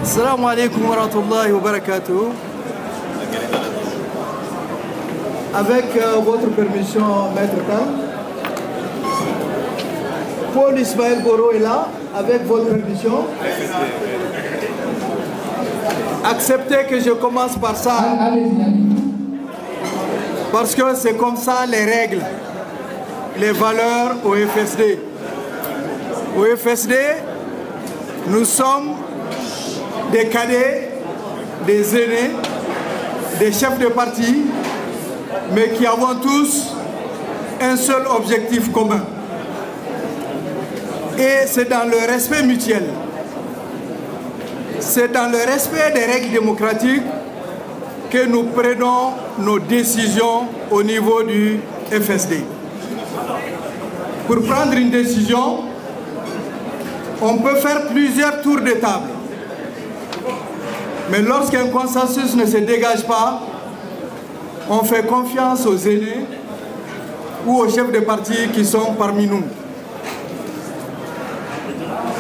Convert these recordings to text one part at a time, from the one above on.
Assalamu alaikum wa rahmatullahi wa barakatuh. Avec votre permission, Maître Tal, Paul Ismaël Boro est là, avec votre permission. Acceptez que je commence par ça, parce que c'est comme ça les règles, les valeurs au FSD. Au FSD, nous sommes des cadets, des aînés, des chefs de parti, mais qui avons tous un seul objectif commun. Et c'est dans le respect mutuel, c'est dans le respect des règles démocratiques que nous prenons nos décisions au niveau du FSD. Pour prendre une décision, on peut faire plusieurs tours de table. Mais lorsqu'un consensus ne se dégage pas, on fait confiance aux aînés ou aux chefs de parti qui sont parmi nous.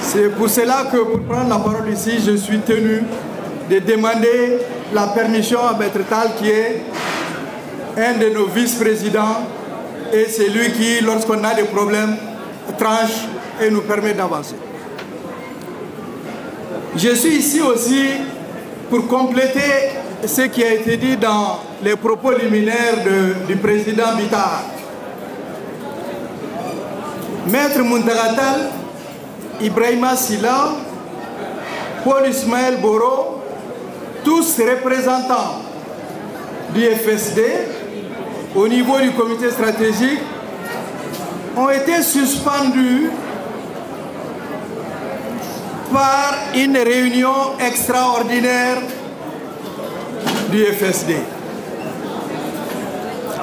C'est pour cela que pour prendre la parole ici, je suis tenu de demander la permission à Maître Tal, qui est un de nos vice-présidents, et c'est lui qui, lorsqu'on a des problèmes, tranche et nous permet d'avancer. Je suis ici aussi pour compléter ce qui a été dit dans les propos liminaires du président Bitar. Maître Muntara Tall, Ibrahima Silla, Paul Ismaël Boro, tous représentants du FSD au niveau du comité stratégique, ont été suspendus par une réunion extraordinaire du FSD.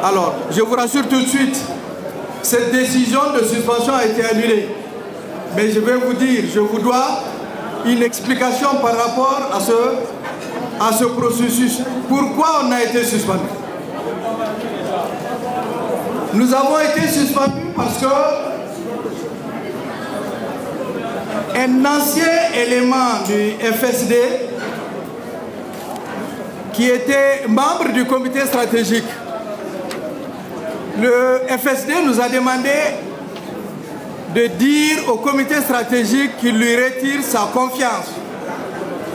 Alors, je vous rassure tout de suite, cette décision de suspension a été annulée. Mais je vais vous dire, je vous dois une explication par rapport à ce processus. Pourquoi on a été suspendu? Nous avons été suspendus parce que un ancien élément du FSD qui était membre du comité stratégique, le FSD nous a demandé de dire au comité stratégique qu'il lui retire sa confiance,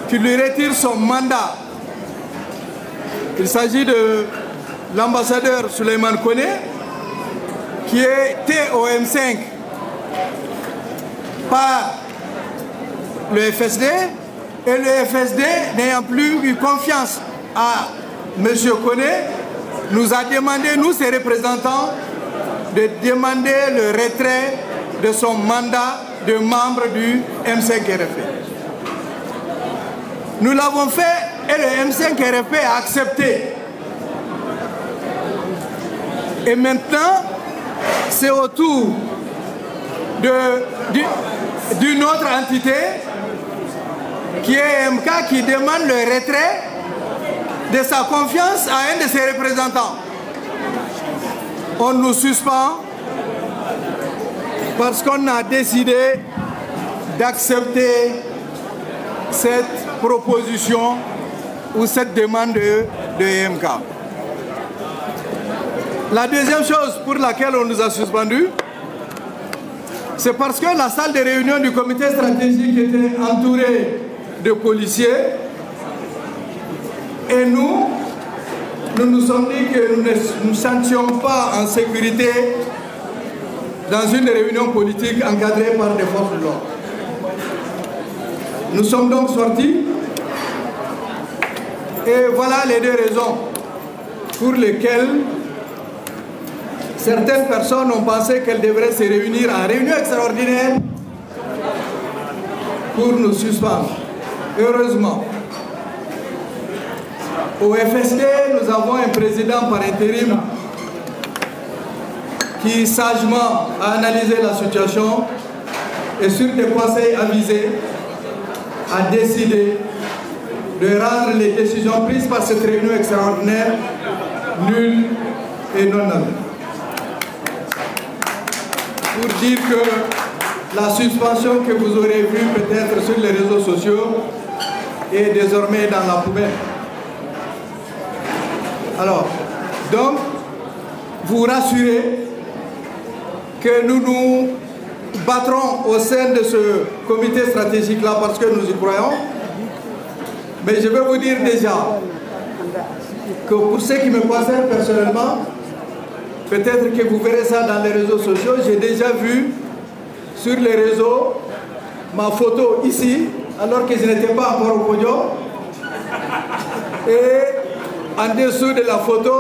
qu'il lui retire son mandat. Il s'agit de l'ambassadeur Souleymane Kone, qui était au M5 par le FSD, et le FSD, n'ayant plus eu confiance à M. Kone, nous a demandé, nous ses représentants, de demander le retrait de son mandat de membre du M5-RFP. Nous l'avons fait et le M5-RFP a accepté. Et maintenant, c'est au tour d'une autre entité qui est MK qui demande le retrait de sa confiance à un de ses représentants. On nous suspend parce qu'on a décidé d'accepter cette proposition ou cette demande de MK. La deuxième chose pour laquelle on nous a suspendus, c'est parce que la salle de réunion du comité stratégique était entourée de policiers et nous nous sommes dit que nous ne nous sentions pas en sécurité dans une réunion politique encadrée par des forces de l'ordre. Nous sommes donc sortis et voilà les deux raisons pour lesquelles certaines personnes ont pensé qu'elles devraient se réunir en réunion extraordinaire pour nous suspendre. Heureusement, au FSD, nous avons un président par intérim qui sagement a analysé la situation et sur des conseils avisés a décidé de rendre les décisions prises par cette réunion extraordinaire nulles et non nulles. Pour dire que la suspension que vous aurez vue peut-être sur les réseaux sociaux est désormais dans la poubelle. Alors, donc, vous rassurez que nous nous battrons au sein de ce comité stratégique-là parce que nous y croyons. Mais je vais vous dire déjà que pour ce qui me concerne personnellement, peut-être que vous verrez ça dans les réseaux sociaux, j'ai déjà vu sur les réseaux ma photo ici, alors que je n'étais pas encore au podium. Et en dessous de la photo,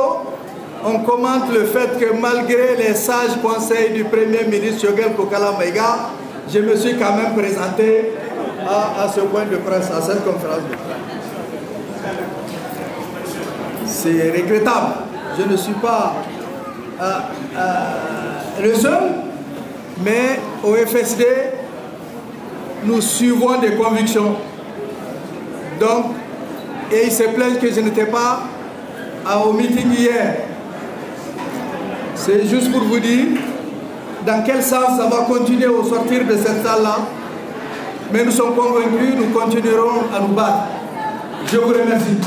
on commente le fait que malgré les sages conseils du Premier ministre Choguel Kokala Maïga, je me suis quand même présenté à ce point de presse, à cette conférence de presse. C'est regrettable. Je ne suis pas le seul, mais au FSD, nous suivons des convictions. Donc, et il se plaint que je n'étais pas au meeting hier. C'est juste pour vous dire dans quel sens ça va continuer au sortir de cette salle-là. Mais nous sommes convaincus, nous continuerons à nous battre. Je vous remercie.